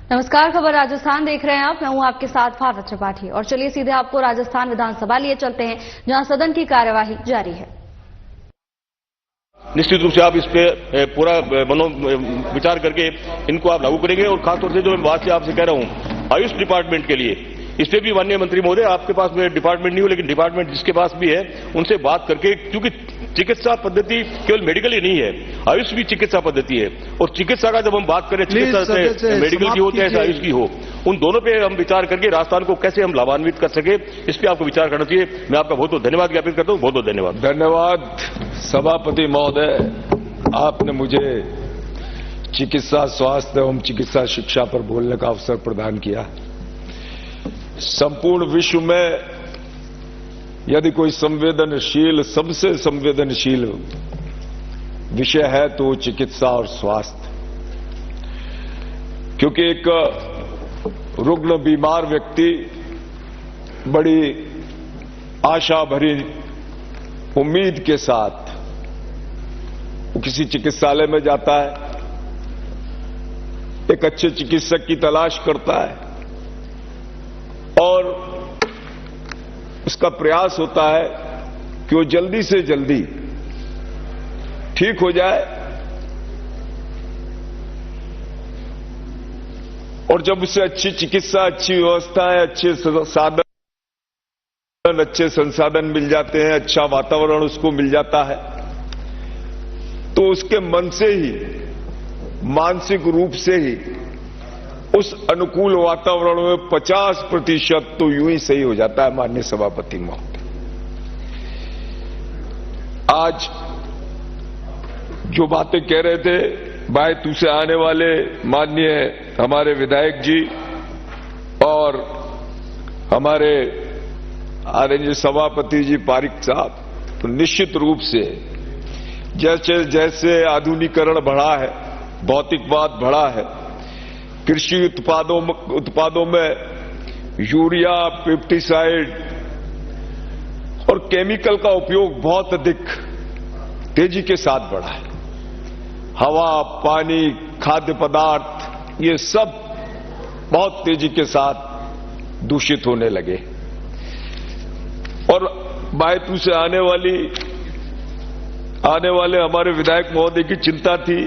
नमस्कार, खबर राजस्थान देख रहे हैं आप। मैं हूं आपके साथ फारत त्रिपाठी और चलिए सीधे आपको राजस्थान विधानसभा लिए चलते हैं, जहां सदन की कार्यवाही जारी है। निश्चित रूप से आप इस पे पूरा विचार करके इनको आप लागू करेंगे और खासतौर से जो मैं बात से आपसे कह रहा हूं आयुष डिपार्टमेंट के लिए, इस पे भी माननीय मंत्री महोदय आपके पास में डिपार्टमेंट नहीं हो, लेकिन डिपार्टमेंट जिसके पास भी है उनसे बात करके, क्योंकि चिकित्सा पद्धति केवल मेडिकल ही नहीं है, आयुष भी चिकित्सा पद्धति है। और चिकित्सा का जब हम बात करें, चिकित्सा से मेडिकल की हो चाहे आयुष की हो, उन दोनों पे हम विचार करके राजस्थान को कैसे हम लाभान्वित कर सके, इस पे आपको विचार करना चाहिए। मैं आपका बहुत बहुत धन्यवाद ज्ञापित करता हूं। बहुत बहुत धन्यवाद। धन्यवाद सभापति महोदय, आपने मुझे चिकित्सा, स्वास्थ्य एवं चिकित्सा शिक्षा पर बोलने का अवसर प्रदान किया। संपूर्ण विश्व में यदि कोई संवेदनशील, सबसे संवेदनशील विषय है तो चिकित्सा और स्वास्थ्य, क्योंकि एक रुग्ण बीमार व्यक्ति बड़ी आशा भरी उम्मीद के साथ किसी चिकित्सालय में जाता है, एक अच्छे चिकित्सक की तलाश करता है और उसका प्रयास होता है कि वो जल्दी से जल्दी ठीक हो जाए। और जब उसे अच्छी चिकित्सा, अच्छी व्यवस्था है, अच्छे संसाधन मिल जाते हैं, अच्छा वातावरण उसको मिल जाता है, तो उसके मन से ही, मानसिक रूप से ही उस अनुकूल वातावरण में 50% तो यूं ही सही हो जाता है। माननीय सभापति महोदय, आज जो बातें कह रहे थे बायतू से आने वाले माननीय हमारे विधायक जी और हमारे आदरणीय सभापति जी पारिक साहब, तो निश्चित रूप से जैसे जैसे आधुनिकीकरण बढ़ा है, भौतिकवाद बढ़ा है, कृषि उत्पादों में यूरिया, पेस्टिसाइड और केमिकल का उपयोग बहुत अधिक तेजी के साथ बढ़ा है। हवा, पानी, खाद्य पदार्थ, ये सब बहुत तेजी के साथ दूषित होने लगे। और बायतू से आने वाले हमारे विधायक महोदय की चिंता थी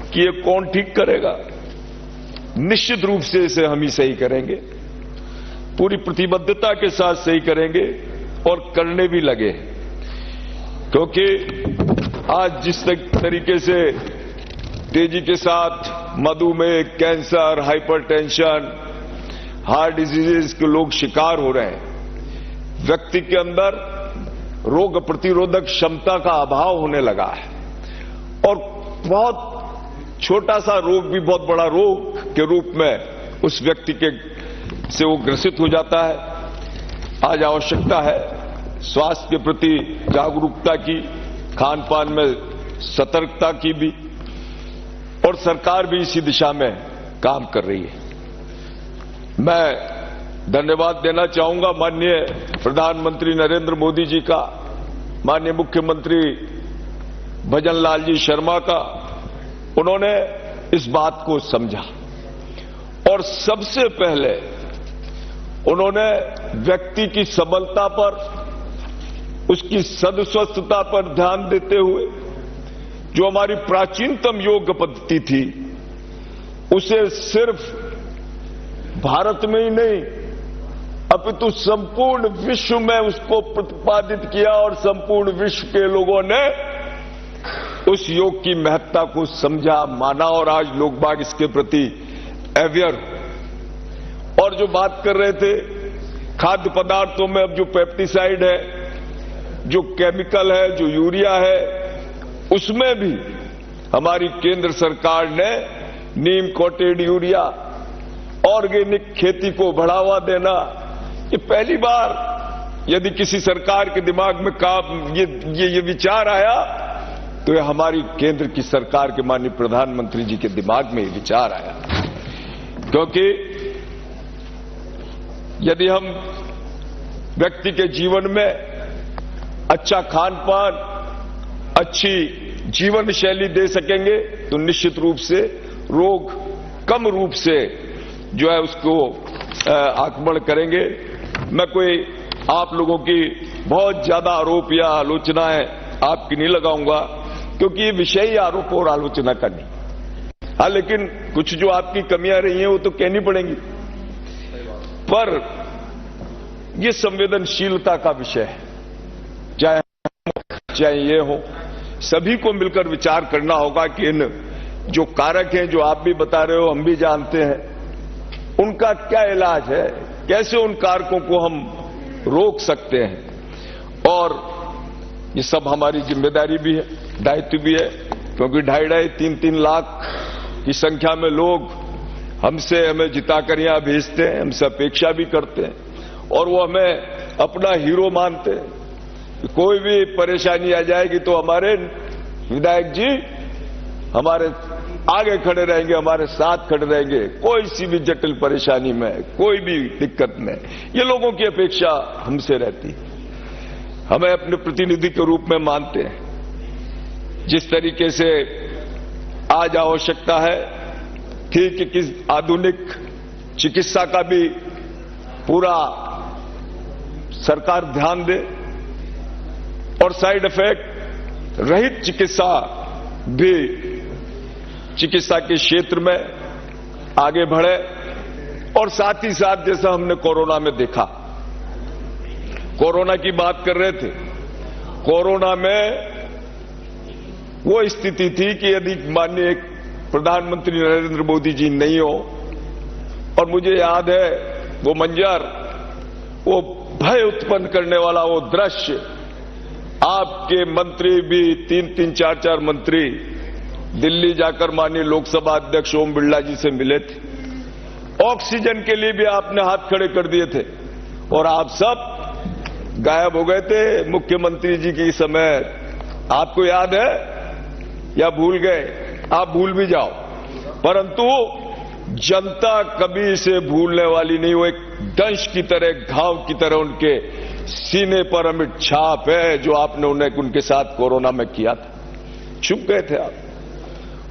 कि ये कौन ठीक करेगा। निश्चित रूप से इसे हम ही सही करेंगे, पूरी प्रतिबद्धता के साथ सही करेंगे और करने भी लगे, क्योंकि आज जिस तरीके से तेजी के साथ मधुमेह, कैंसर, हाइपरटेंशन, हार्ट डिजीजेस के लोग शिकार हो रहे हैं, व्यक्ति के अंदर रोग प्रतिरोधक क्षमता का अभाव होने लगा है और बहुत छोटा सा रोग भी बहुत बड़ा रोग के रूप में उस व्यक्ति से वो ग्रसित हो जाता है। आज आवश्यकता है स्वास्थ्य के प्रति जागरूकता की, खान पान में सतर्कता की भी, और सरकार भी इसी दिशा में काम कर रही है। मैं धन्यवाद देना चाहूंगा माननीय प्रधानमंत्री नरेंद्र मोदी जी का, माननीय मुख्यमंत्री भजन लाल जी शर्मा का। उन्होंने इस बात को समझा और सबसे पहले उन्होंने व्यक्ति की सबलता पर, उसकी सदस्वस्थता पर ध्यान देते हुए जो हमारी प्राचीनतम योग पद्धति थी, उसे सिर्फ भारत में ही नहीं अपितु संपूर्ण विश्व में उसको प्रतिपादित किया और संपूर्ण विश्व के लोगों ने उस योग की महत्ता को समझा, माना और आज लोग बाग इसके प्रति अवेयर। और जो बात कर रहे थे खाद्य पदार्थों में, अब जो पेस्टिसाइड है, जो केमिकल है, जो यूरिया है, उसमें भी हमारी केंद्र सरकार ने नीम कोटेड यूरिया, ऑर्गेनिक खेती को बढ़ावा देना, ये पहली बार यदि किसी सरकार के दिमाग में ये विचार आया तो ये हमारी केंद्र की सरकार के माननीय प्रधानमंत्री जी के दिमाग में ये विचार आया। क्योंकि यदि हम व्यक्ति के जीवन में अच्छा खान पान, अच्छी जीवन शैली दे सकेंगे तो निश्चित रूप से रोग कम रूप से जो है उसको आक्रमण करेंगे। मैं कोई आप लोगों की बहुत ज्यादा आरोप या आलोचनाएं आपकी नहीं लगाऊंगा, क्योंकि ये विषय ही आरोप और आलोचना करनी। हाँ, लेकिन कुछ जो आपकी कमियां रही हैं वो तो कहनी पड़ेंगी, पर ये संवेदनशीलता का विषय है। चाहे ये हो, सभी को मिलकर विचार करना होगा कि इन जो कारक हैं जो आप भी बता रहे हो, हम भी जानते हैं, उनका क्या इलाज है, कैसे उन कारकों को हम रोक सकते हैं। और ये सब हमारी जिम्मेदारी भी है, दायित्व भी है, क्योंकि 2.5-3 लाख की संख्या में लोग हमें जिताकर यहां भेजते हैं, हमसे अपेक्षा भी करते हैं, और वो हमें अपना हीरो मानते हैं। कोई भी परेशानी आ जाएगी तो हमारे विधायक जी हमारे आगे खड़े रहेंगे, हमारे साथ खड़े रहेंगे, कोई सी भी जटिल परेशानी में, कोई भी दिक्कत में। ये लोगों की अपेक्षा हमसे रहती है, हमें अपने प्रतिनिधि के रूप में मानते हैं। जिस तरीके से आज आवश्यकता है कि किस आधुनिक चिकित्सा का भी पूरा सरकार ध्यान दे और साइड इफेक्ट रहित चिकित्सा भी चिकित्सा के क्षेत्र में आगे बढ़े। और साथ ही साथ जैसा हमने कोरोना में देखा, कोरोना की बात कर रहे थे, कोरोना में वो स्थिति थी कि यदि माननीय प्रधानमंत्री नरेंद्र मोदी जी नहीं हो, और मुझे याद है वो मंजर, वो भय उत्पन्न करने वाला वो दृश्य, आपके मंत्री भी 3-3, 4-4 मंत्री दिल्ली जाकर माननीय लोकसभा अध्यक्ष ओम बिरला जी से मिले थे, ऑक्सीजन के लिए भी आपने हाथ खड़े कर दिए थे, और आप सब गायब हो गए थे मुख्यमंत्री जी के समय। आपको याद है या भूल गए? आप भूल भी जाओ, परंतु जनता कभी इसे भूलने वाली नहीं। वो एक दंश की तरह, घाव की तरह उनके सीने पर अमिट छाप है जो आपने उनके साथ कोरोना में किया था। चुप गए थे आप,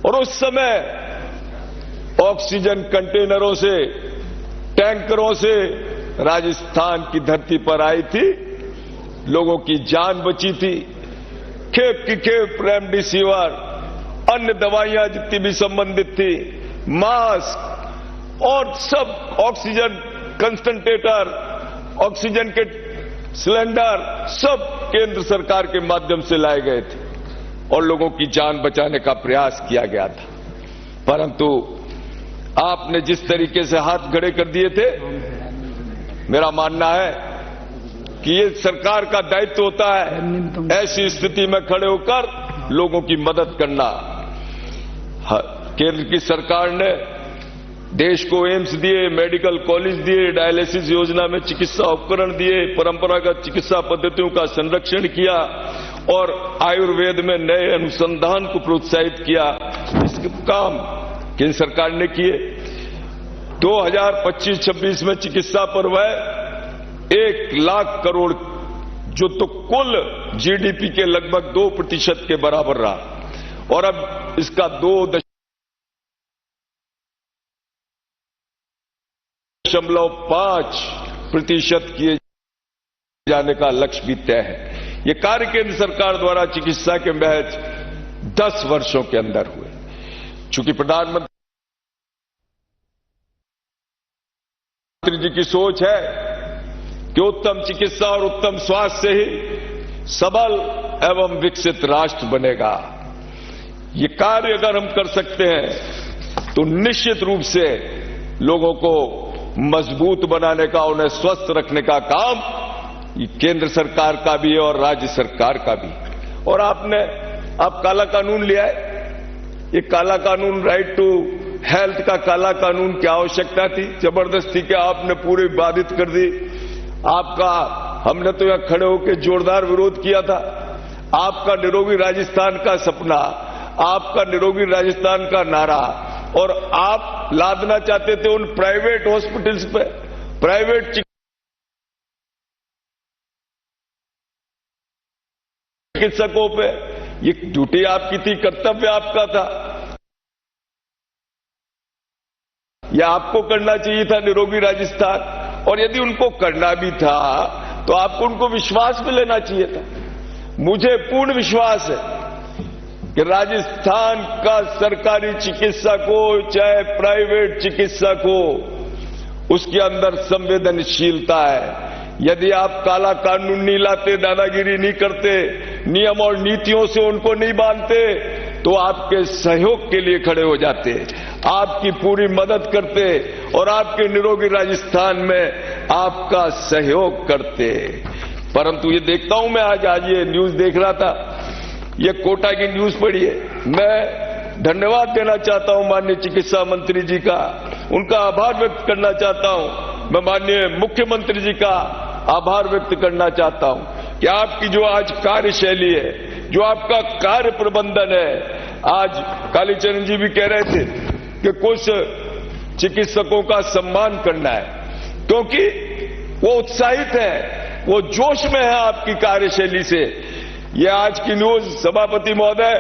और उस समय ऑक्सीजन कंटेनरों से, टैंकरों से राजस्थान की धरती पर आई थी, लोगों की जान बची थी। खेप की खेप रेमडेसिविर, अन्य दवाइयां जितनी भी संबंधित थी, मास्क और सब, ऑक्सीजन कंसंट्रेटर, ऑक्सीजन के सिलेंडर, सब केंद्र सरकार के माध्यम से लाए गए थे और लोगों की जान बचाने का प्रयास किया गया था। परंतु आपने जिस तरीके से हाथ खड़े कर दिए थे, मेरा मानना है कि ये सरकार का दायित्व होता है ऐसी स्थिति में खड़े होकर लोगों की मदद करना। केंद्र की सरकार ने देश को एम्स दिए, मेडिकल कॉलेज दिए, डायलिसिस योजना में चिकित्सा उपकरण दिए, परंपरागत चिकित्सा पद्धतियों का संरक्षण किया और आयुर्वेद में नए अनुसंधान को प्रोत्साहित किया। इसके काम केंद्र सरकार ने किए। 2025-26 में चिकित्सा पर व्यय 1 लाख करोड़, जो तो कुल जीडीपी के लगभग 2% के बराबर रहा, और अब इसका 2.5% किए जाने का लक्ष्य भी तय है। ये कार्य केंद्र सरकार द्वारा चिकित्सा के महज 10 वर्षों के अंदर हुए। चूंकि प्रधानमंत्री जी की सोच है कि उत्तम चिकित्सा और उत्तम स्वास्थ्य से ही सबल एवं विकसित राष्ट्र बनेगा। ये कार्य अगर हम कर सकते हैं तो निश्चित रूप से लोगों को मजबूत बनाने का, उन्हें स्वस्थ रखने का काम ये केंद्र सरकार का भी है और राज्य सरकार का भी। और आप काला कानून लिया है, ये काला कानून, राइट टू हेल्थ का काला कानून, क्या आवश्यकता थी? जबरदस्ती के आपने पूरी बाधित कर दी। आपका, हमने तो यहां खड़े होकर जोरदार विरोध किया था। आपका निरोगी राजस्थान का सपना, आपका निरोगी राजस्थान का नारा, और आप लादना चाहते थे उन प्राइवेट हॉस्पिटल्स पे, प्राइवेट चिकित्सकों पे। ये ड्यूटी आपकी थी, कर्तव्य आपका था, यह आपको करना चाहिए था निरोगी राजस्थान, और यदि उनको करना भी था तो आपको उनको विश्वास में लेना चाहिए था। मुझे पूर्ण विश्वास है कि राजस्थान का सरकारी चिकित्सक हो चाहे प्राइवेट चिकित्सक हो, उसके अंदर संवेदनशीलता है। यदि आप काला कानून नहीं लाते, दादागिरी नहीं करते, नियम और नीतियों से उनको नहीं बांधते, तो आपके सहयोग के लिए खड़े हो जाते, आपकी पूरी मदद करते और आपके निरोगी राजस्थान में आपका सहयोग करते। परंतु ये देखता हूं मैं, आज ये न्यूज देख रहा था, ये कोटा की न्यूज पढ़ी है। मैं धन्यवाद देना चाहता हूं माननीय चिकित्सा मंत्री जी का, उनका आभार व्यक्त करना चाहता हूं। मैं माननीय मुख्यमंत्री जी का आभार व्यक्त करना चाहता हूं कि आपकी जो आज कार्यशैली है, जो आपका कार्य प्रबंधन है, आज कालीचरण जी भी कह रहे थे कि कुछ चिकित्सकों का सम्मान करना है, क्योंकि वो उत्साहित है, वो जोश में है आपकी कार्यशैली से। ये आज की न्यूज सभापति महोदय,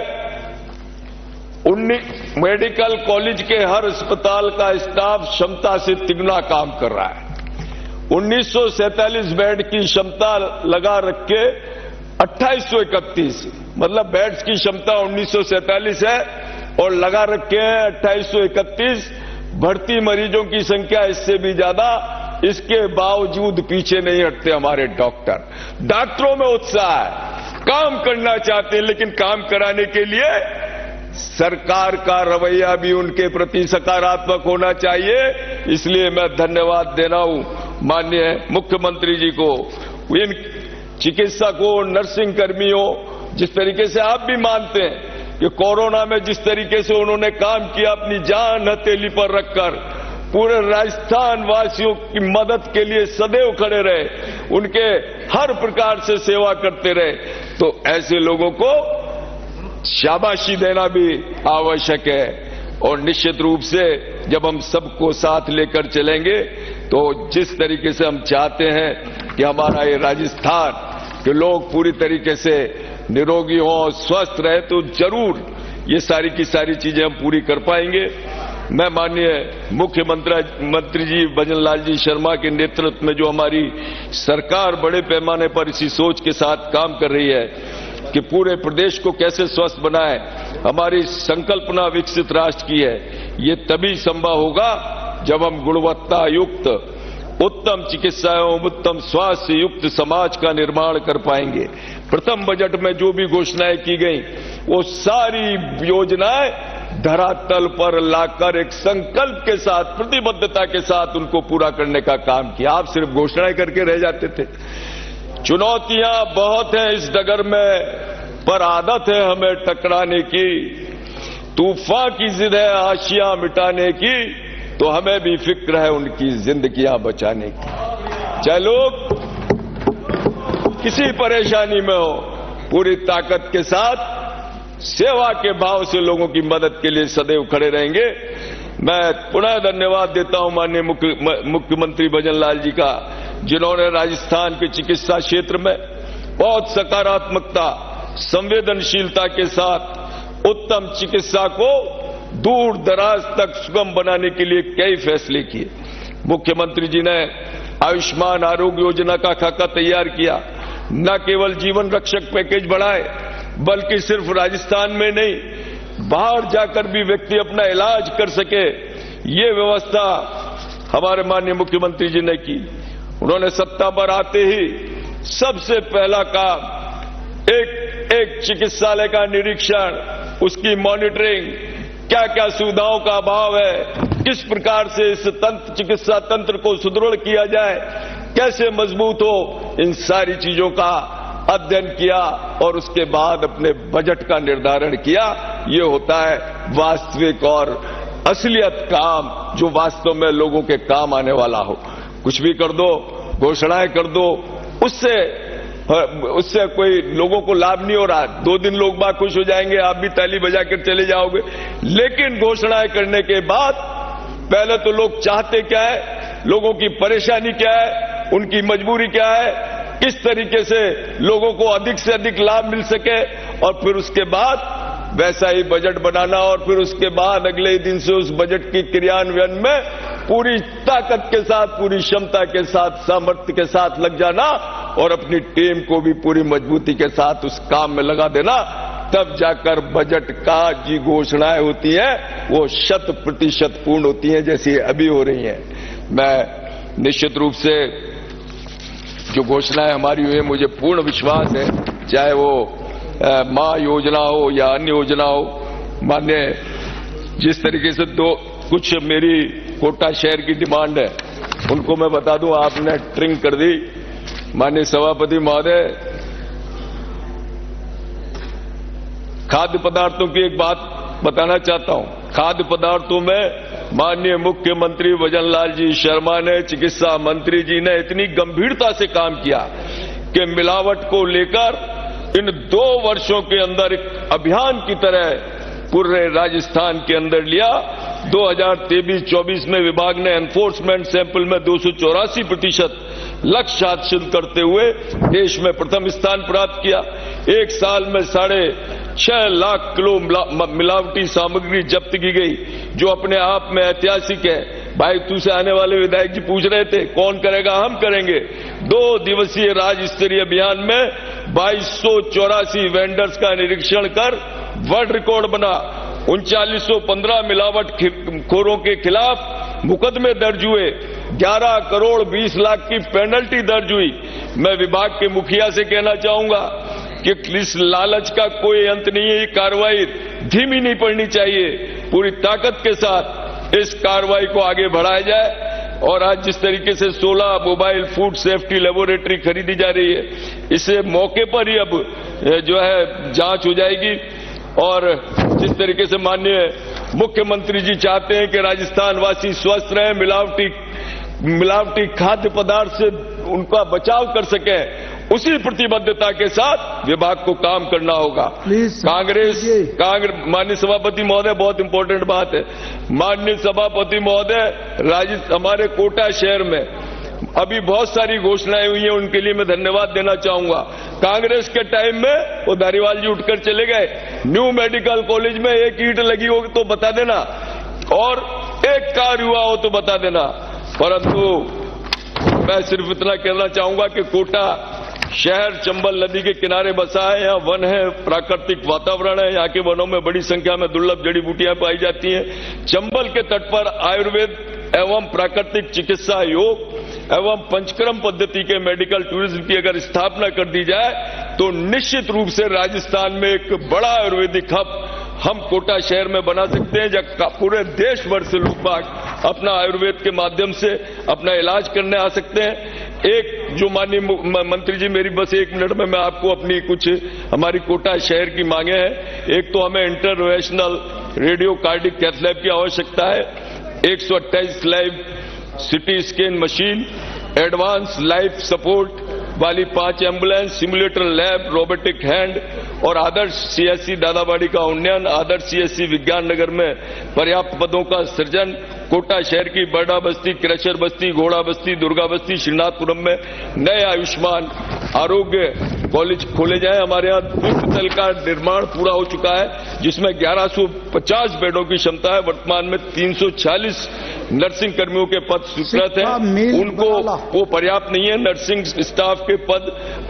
19 मेडिकल कॉलेज के हर अस्पताल का स्टाफ क्षमता से तिगुना काम कर रहा है। 1947 बेड की क्षमता लगा रख के 2831, मतलब बेड्स की क्षमता 1947 है और लगा रखे हैं 2831। भर्ती मरीजों की संख्या इससे भी ज्यादा, इसके बावजूद पीछे नहीं हटते हमारे डॉक्टर। डॉक्टरों में उत्साह है, काम करना चाहते हैं, लेकिन काम कराने के लिए सरकार का रवैया भी उनके प्रति सकारात्मक होना चाहिए। इसलिए मैं धन्यवाद देना हूं माननीय मुख्यमंत्री जी को, इन चिकित्सकों, नर्सिंग कर्मियों, जिस तरीके से आप भी मानते हैं कि कोरोना में जिस तरीके से उन्होंने काम किया, अपनी जान हथेली पर रखकर पूरे राजस्थान वासियों की मदद के लिए सदैव खड़े रहे, उनके हर प्रकार से सेवा करते रहे, तो ऐसे लोगों को शाबाशी देना भी आवश्यक है। और निश्चित रूप से जब हम सबको साथ लेकर चलेंगे, तो जिस तरीके से हम चाहते हैं कि हमारा ये राजस्थान के लोग पूरी तरीके से निरोगी हों, स्वस्थ रहे, तो जरूर ये सारी की सारी चीजें हम पूरी कर पाएंगे। मैं माननीय मुख्यमंत्री जी भजनलाल जी शर्मा के नेतृत्व में जो हमारी सरकार बड़े पैमाने पर इसी सोच के साथ काम कर रही है कि पूरे प्रदेश को कैसे स्वस्थ बनाए, हमारी संकल्पना विकसित राष्ट्र की है, ये तभी संभव होगा जब हम गुणवत्ता युक्त उत्तम चिकित्सा एवं उत्तम स्वास्थ्य युक्त समाज का निर्माण कर पाएंगे। प्रथम बजट में जो भी घोषणाएं की गई, वो सारी योजनाएं धरातल पर लाकर एक संकल्प के साथ, प्रतिबद्धता के साथ उनको पूरा करने का काम किया। आप सिर्फ घोषणाएं करके रह जाते थे। चुनौतियां बहुत हैं इस डगर में, पर आदत है हमें टकराने की। तूफान की जिद है आशियां मिटाने की, तो हमें भी फिक्र है उनकी जिंदगियां बचाने की। चाहे लोग किसी परेशानी में हो, पूरी ताकत के साथ सेवा के भाव से लोगों की मदद के लिए सदैव खड़े रहेंगे। मैं पुनः धन्यवाद देता हूं माननीय मुख्यमंत्री भजनलाल जी का, जिन्होंने राजस्थान के चिकित्सा क्षेत्र में बहुत सकारात्मकता, संवेदनशीलता के साथ उत्तम चिकित्सा को दूर दराज तक सुगम बनाने के लिए कई फैसले किए। मुख्यमंत्री जी ने आयुष्मान आरोग्य योजना का खाका तैयार किया, न केवल जीवन रक्षक पैकेज बढ़ाए, बल्कि सिर्फ राजस्थान में नहीं, बाहर जाकर भी व्यक्ति अपना इलाज कर सके, ये व्यवस्था हमारे माननीय मुख्यमंत्री जी ने की। उन्होंने सत्ता पर आते ही सबसे पहला काम एक चिकित्सालय का निरीक्षण, उसकी मॉनिटरिंग, क्या क्या सुविधाओं का अभाव है, किस प्रकार से इस चिकित्सा तंत्र को सुदृढ़ किया जाए, कैसे मजबूत हो, इन सारी चीजों का अध्ययन किया और उसके बाद अपने बजट का निर्धारण किया। ये होता है वास्तविक और असलियत काम, जो वास्तव में लोगों के काम आने वाला हो। कुछ भी कर दो, घोषणाएं कर दो, उससे कोई लोगों को लाभ नहीं हो रहा। 2 दिन लोग बात खुश हो जाएंगे, आप भी ताली बजाकर चले जाओगे, लेकिन घोषणाएं करने के बाद पहले तो लोग चाहते क्या है, लोगों की परेशानी क्या है, उनकी मजबूरी क्या है, किस तरीके से लोगों को अधिक से अधिक लाभ मिल सके, और फिर उसके बाद वैसा ही बजट बनाना, और फिर उसके बाद अगले दिन से उस बजट की क्रियान्वयन में पूरी ताकत के साथ, पूरी क्षमता के साथ, सामर्थ्य के साथ लग जाना और अपनी टीम को भी पूरी मजबूती के साथ उस काम में लगा देना, तब जाकर बजट का जी घोषणाएं होती हैं वो 100% पूर्ण होती हैं, जैसी अभी हो रही हैं। मैं निश्चित रूप से जो घोषणाएं हमारी हुई है, मुझे पूर्ण विश्वास है, चाहे वो मां योजना हो या अन्य योजना हो। माननीय जिस तरीके से कुछ मेरी कोटा शहर की डिमांड है उनको मैं बता दूं, आपने ट्रिंग कर दी। माननीय सभापति महोदय, खाद्य पदार्थों की एक बात बताना चाहता हूं। खाद्य पदार्थों में माननीय मुख्यमंत्री भजन लाल जी शर्मा ने, चिकित्सा मंत्री जी ने इतनी गंभीरता से काम किया कि मिलावट को लेकर इन 2 वर्षों के अंदर एक अभियान की तरह पूरे राजस्थान के अंदर लिया। 2023-24 में विभाग ने एनफोर्समेंट सैंपल में 284% लक्ष्य हासिल करते हुए देश में प्रथम स्थान प्राप्त किया। एक साल में 6.5 लाख किलो मिलावटी सामग्री जब्त की गई, जो अपने आप में ऐतिहासिक है। भाई तुझसे आने वाले विधायक जी पूछ रहे थे कौन करेगा, हम करेंगे। 2 दिवसीय राज्य स्तरीय अभियान में 2284 वेंडर्स का निरीक्षण कर वर्ल्ड रिकॉर्ड बना। 3915 मिलावट खोरों के खिलाफ मुकदमे दर्ज हुए। 11 करोड़ 20 लाख की पेनल्टी दर्ज हुई। मैं विभाग के मुखिया से कहना चाहूंगा कि इस लालच का कोई अंत नहीं है। ये कार्रवाई धीमी नहीं पड़नी चाहिए, पूरी ताकत के साथ इस कार्रवाई को आगे बढ़ाया जाए। और आज जिस तरीके से 16 मोबाइल फूड सेफ्टी लेबोरेटरी खरीदी जा रही है, इसे मौके पर ही अब जो है जांच हो जाएगी। और जिस तरीके से माननीय मुख्यमंत्री जी चाहते हैं कि राजस्थान वासी स्वस्थ रहे, मिलावटी खाद्य पदार्थ से उनका बचाव कर सके, उसी प्रतिबद्धता के साथ विभाग को काम करना होगा। कांग्रेस माननीय सभापति महोदय, बहुत इंपॉर्टेंट बात है। माननीय सभापति महोदय, हमारे कोटा शहर में अभी बहुत सारी घोषणाएं हुई हैं, उनके लिए मैं धन्यवाद देना चाहूंगा। कांग्रेस के टाइम में वो धारीवाल जी उठकर चले गए। न्यू मेडिकल कॉलेज में एक ईंट लगी हो तो बता देना, और एक कार्य हुआ हो तो बता देना। परंतु मैं सिर्फ इतना कहना चाहूंगा कि कोटा शहर चंबल नदी के किनारे बसा है, यहाँ वन है, प्राकृतिक वातावरण है, यहाँ के वनों में बड़ी संख्या में दुर्लभ जड़ी बूटियां पाई जाती हैं। चंबल के तट पर आयुर्वेद एवं प्राकृतिक चिकित्सा, योग एवं पंचक्रम पद्धति के मेडिकल टूरिज्म की अगर स्थापना कर दी जाए तो निश्चित रूप से राजस्थान में एक बड़ा आयुर्वेदिक हब हम कोटा शहर में बना सकते हैं, जब पूरे देश भर से लोग बाग अपना आयुर्वेद के माध्यम से अपना इलाज करने आ सकते हैं। एक जो माननीय मंत्री जी, मेरी बस 1 मिनट में मैं आपको अपनी कुछ हमारी कोटा शहर की मांगे हैं। एक तो हमें international radio cardiac cath lab की आवश्यकता है, 128 लाइव CT scan machine, advance life support वाली 5 ambulance, simulator lab, robotic hand और आदर्श सीएससी दादाबाड़ी का उन्नयन, आदर्श सीएससी विज्ञान नगर में पर्याप्त पदों का सृजन, कोटा शहर की बड़ा बस्ती, क्रशर बस्ती, घोड़ा बस्ती, दुर्गा बस्ती, श्रीनाथपुरम में नए आयुष्मान आरोग्य कॉलेज खोले जाए। हमारे यहाँ दूध तल का निर्माण पूरा हो चुका है, जिसमें 1150 बेडों की क्षमता है। वर्तमान में 340 नर्सिंग कर्मियों के पद स्वीकृत हैं, उनको वो पर्याप्त नहीं है। नर्सिंग स्टाफ के पद,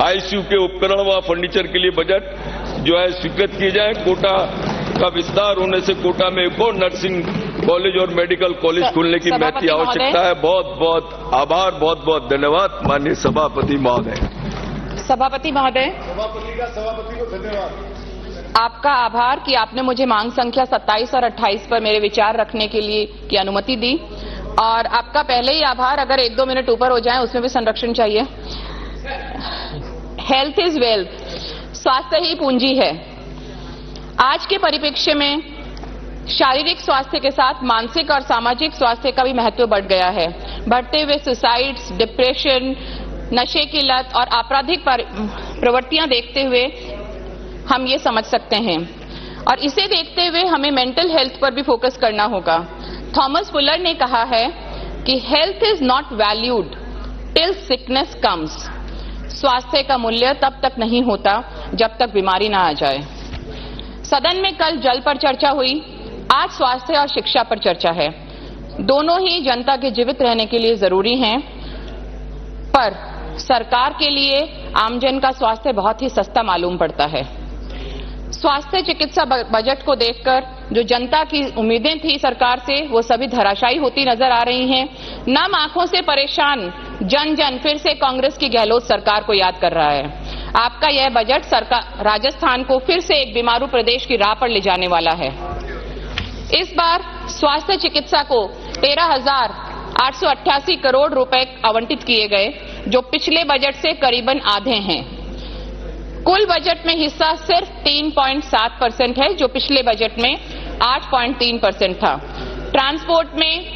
आईसीयू के उपकरण व फर्नीचर के लिए बजट जो है स्वीकृत किए जाए। कोटा का विस्तार होने से कोटा में एक और नर्सिंग कॉलेज और मेडिकल कॉलेज खोलने की महती आवश्यकता है। बहुत बहुत आभार, बहुत बहुत धन्यवाद माननीय सभापति महोदय। सभापति महोदय, सभापति को धन्यवाद। आपका आभार कि आपने मुझे मांग संख्या 27 और 28 पर मेरे विचार रखने के लिए की अनुमति दी, और आपका पहले ही आभार, अगर 1-2 मिनट ऊपर हो जाएं उसमें भी संरक्षण चाहिए। हेल्थ इज वेल्थ, स्वास्थ्य ही पूंजी है। आज के परिप्रेक्ष्य में शारीरिक स्वास्थ्य के साथ मानसिक और सामाजिक स्वास्थ्य का भी महत्व बढ़ गया है। बढ़ते हुए सुसाइड्स, डिप्रेशन, नशे की लत और आपराधिक प्रवृत्तियां देखते हुए हम ये समझ सकते हैं, और इसे देखते हुए हमें मेंटल हेल्थ पर भी फोकस करना होगा। थॉमस फुलर ने कहा है कि health is not valued till sickness comes. स्वास्थ्य का मूल्य तब तक नहीं होता जब तक बीमारी ना आ जाए। सदन में कल जल पर चर्चा हुई, आज स्वास्थ्य और शिक्षा पर चर्चा है। दोनों ही जनता के जीवित रहने के लिए जरूरी हैं, पर सरकार के लिए आमजन का स्वास्थ्य बहुत ही सस्ता मालूम पड़ता है। स्वास्थ्य चिकित्सा बजट को देखकर जो जनता की उम्मीदें थी सरकार से, वो सभी धराशायी होती नजर आ रही हैं। नम आंखों से परेशान जन जन फिर से कांग्रेस की गहलोत सरकार को याद कर रहा है। आपका यह बजट सरकार राजस्थान को फिर से एक बीमारू प्रदेश की राह पर ले जाने वाला है। इस बार स्वास्थ्य चिकित्सा को 13,888 करोड़ रुपए आवंटित किए गए, जो पिछले बजट से करीबन आधे हैं। कुल बजट में हिस्सा सिर्फ 3.7% है, जो पिछले बजट में 8.3% था। ट्रांसपोर्ट में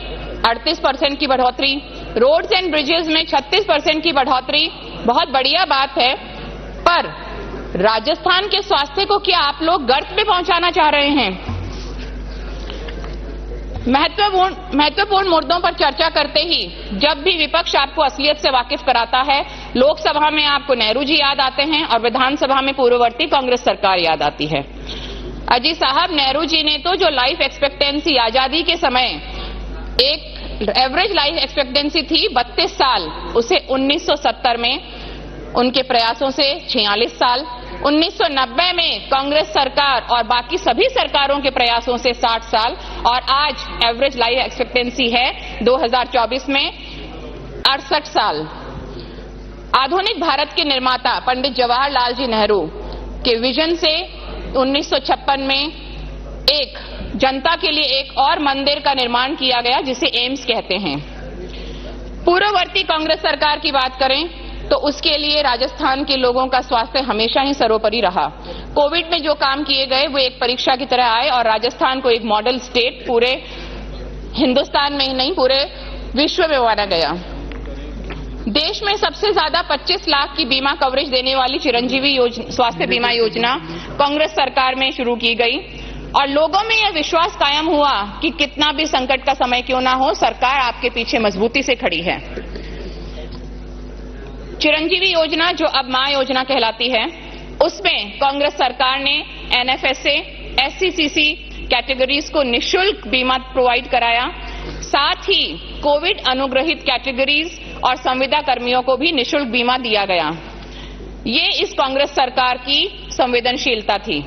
38% की बढ़ोतरी, रोड्स एंड ब्रिजेस में 36% की बढ़ोतरी बहुत बढ़िया बात है, पर राजस्थान के स्वास्थ्य को क्या आप लोग गर्त में पहुंचाना चाह रहे हैं? महत्वपूर्ण मुद्दों पर चर्चा करते ही जब भी विपक्ष आपको असलियत से वाकिफ कराता है, लोकसभा में आपको नेहरू जी याद आते हैं और विधानसभा में पूर्ववर्ती कांग्रेस सरकार याद आती है। अजी साहब, नेहरू जी ने तो जो लाइफ एक्सपेक्टेंसी आजादी के समय एक एवरेज लाइफ एक्सपेक्टेंसी थी 32 साल, उसे 1970 में उनके प्रयासों से 46 साल, 1990 में कांग्रेस सरकार और बाकी सभी सरकारों के प्रयासों से 60 साल, और आज एवरेज लाइफ एक्सपेक्टेंसी है 2024 में 68 साल। आधुनिक भारत के निर्माता पंडित जवाहरलाल जी नेहरू के विजन से 1956 में एक जनता के लिए एक और मंदिर का निर्माण किया गया, जिसे एम्स कहते हैं। पूर्ववर्ती कांग्रेस सरकार की बात करें तो उसके लिए राजस्थान के लोगों का स्वास्थ्य हमेशा ही सर्वोपरि रहा। कोविड में जो काम किए गए वो एक परीक्षा की तरह आए और राजस्थान को एक मॉडल स्टेट पूरे हिंदुस्तान में ही नहीं पूरे विश्व में माना गया। देश में सबसे ज्यादा 25 लाख की बीमा कवरेज देने वाली चिरंजीवी स्वास्थ्य बीमा योजना कांग्रेस सरकार में शुरू की गई और लोगों में यह विश्वास कायम हुआ कि कितना भी संकट का समय क्यों ना हो, सरकार आपके पीछे मजबूती से खड़ी है। चिरंजीवी योजना, जो अब मां योजना कहलाती है, उसमें कांग्रेस सरकार ने एनएफएसए, एससीसीसी कैटेगरीज को निशुल्क बीमा प्रोवाइड कराया। साथ ही कोविड अनुग्रहित कैटेगरीज और संविदा कर्मियों को भी निशुल्क बीमा दिया गया। ये इस कांग्रेस सरकार की संवेदनशीलता थी।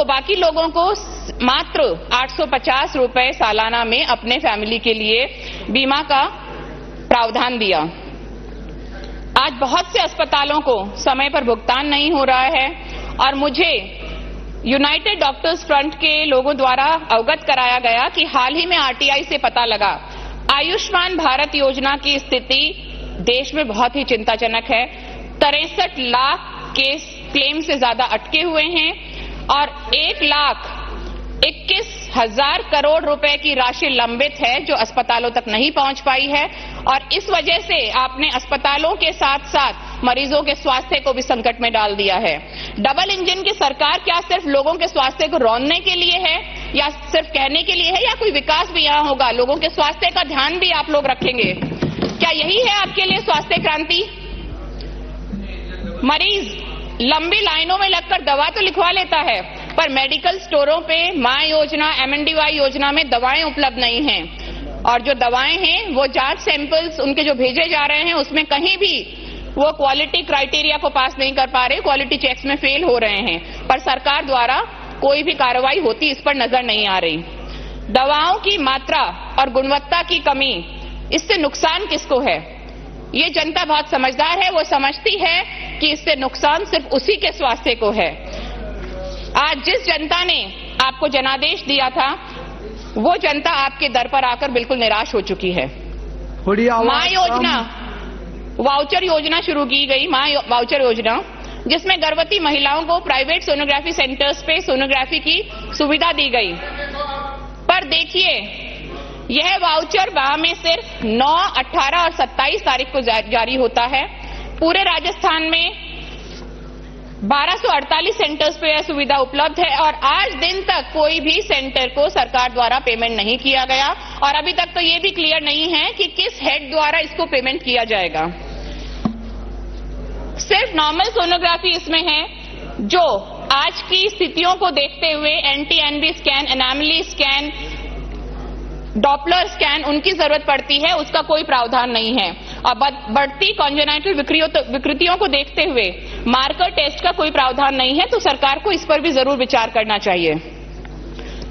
बाकी लोगों को मात्र 850 रुपए सालाना में अपने फैमिली के लिए बीमा का प्रावधान दिया। आज बहुत से अस्पतालों को समय पर भुगतान नहीं हो रहा है और मुझे यूनाइटेड डॉक्टर्स फ्रंट के लोगों द्वारा अवगत कराया गया कि हाल ही में आरटीआई से पता लगा आयुष्मान भारत योजना की स्थिति देश में बहुत ही चिंताजनक है। 63 लाख केस क्लेम से ज्यादा अटके हुए हैं और 1,21,000 करोड़ रुपए की राशि लंबित है जो अस्पतालों तक नहीं पहुंच पाई है और इस वजह से आपने अस्पतालों के साथ साथ मरीजों के स्वास्थ्य को भी संकट में डाल दिया है। डबल इंजन की सरकार क्या सिर्फ लोगों के स्वास्थ्य को रौंदने के लिए है या सिर्फ कहने के लिए है, या कोई विकास भी यहां होगा? लोगों के स्वास्थ्य का ध्यान भी आप लोग रखेंगे? क्या यही है आपके लिए स्वास्थ्य क्रांति? मरीज लंबी लाइनों में लगकर दवा तो लिखवा लेता है, पर मेडिकल स्टोरों पे मां योजना, एमएनडीवाई योजना में दवाएं उपलब्ध नहीं हैं और जो दवाएं हैं वो जांच सैंपल्स उनके जो भेजे जा रहे हैं उसमें कहीं भी वो क्वालिटी क्राइटेरिया को पास नहीं कर पा रहे, क्वालिटी चेक्स में फेल हो रहे हैं, पर सरकार द्वारा कोई भी कार्रवाई होती इस पर नजर नहीं आ रही। दवाओं की मात्रा और गुणवत्ता की कमी, इससे नुकसान किसको है? ये जनता बहुत समझदार है, वो समझती है कि इससे नुकसान सिर्फ उसी के स्वास्थ्य को है। आज जिस जनता ने आपको जनादेश दिया था वो जनता आपके दर पर आकर बिल्कुल निराश हो चुकी है। मां योजना, वाउचर योजना शुरू की गई, मां वाउचर योजना, जिसमें गर्भवती महिलाओं को प्राइवेट सोनोग्राफी सेंटर्स पे सोनोग्राफी की सुविधा दी गई। पर देखिए, यह वाउचर माह में सिर्फ 9, 18 और 27 तारीख को जारी होता है। पूरे राजस्थान में 1248 सेंटर्स पे यह सुविधा उपलब्ध है और आज दिन तक कोई भी सेंटर को सरकार द्वारा पेमेंट नहीं किया गया और अभी तक तो ये भी क्लियर नहीं है कि किस हेड द्वारा इसको पेमेंट किया जाएगा। सिर्फ नॉर्मल सोनोग्राफी इसमें है, जो आज की स्थितियों को देखते हुए anti-NB scan, anomaly scan, Doppler scan उनकी जरूरत पड़ती है, उसका कोई प्रावधान नहीं है। और बढ़ती कॉन्जेनाइटल विकृतियों को देखते हुए मार्कर टेस्ट का कोई प्रावधान नहीं है, तो सरकार को इस पर भी जरूर विचार करना चाहिए।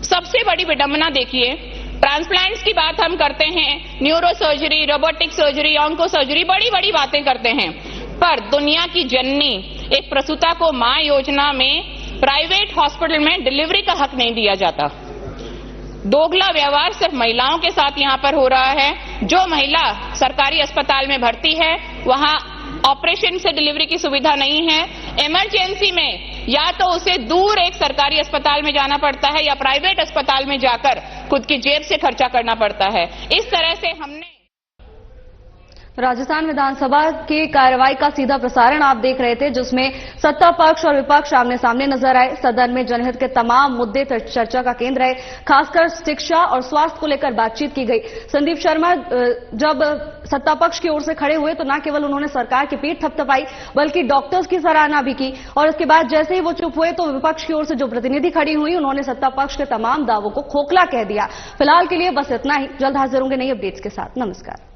सबसे बड़ी विडंबना देखिए, ट्रांसप्लांट्स की बात हम करते हैं, neuro surgery, robotic surgery, onco surgery, बड़ी बड़ी बातें करते हैं, पर दुनिया की जननी एक प्रसूता को मां योजना में प्राइवेट हॉस्पिटल में डिलीवरी का हक नहीं दिया जाता। दोगला व्यवहार सिर्फ महिलाओं के साथ यहां पर हो रहा है। जो महिला सरकारी अस्पताल में भर्ती है, वहां ऑपरेशन से डिलीवरी की सुविधा नहीं है। इमरजेंसी में या तो उसे दूर एक सरकारी अस्पताल में जाना पड़ता है या प्राइवेट अस्पताल में जाकर खुद की जेब से खर्चा करना पड़ता है। इस तरह से हमने राजस्थान विधानसभा की कार्यवाही का सीधा प्रसारण आप देख रहे थे, जिसमें सत्ता पक्ष और विपक्ष आमने सामने नजर आए। सदन में जनहित के तमाम मुद्दे चर्चा का केंद्र है, खासकर शिक्षा और स्वास्थ्य को लेकर बातचीत की गई। संदीप शर्मा जब सत्ता पक्ष की ओर से खड़े हुए तो न केवल उन्होंने सरकार की पीठ थपथपाई, बल्कि डॉक्टर्स की सराहना भी की, और इसके बाद जैसे ही वो चुप हुए तो विपक्ष की ओर से जो प्रतिनिधि खड़ी हुई, उन्होंने सत्ता पक्ष के तमाम दावों को खोखला कह दिया। फिलहाल के लिए बस इतना ही। जल्द हाजिर होंगे नई अपडेट्स के साथ। नमस्कार।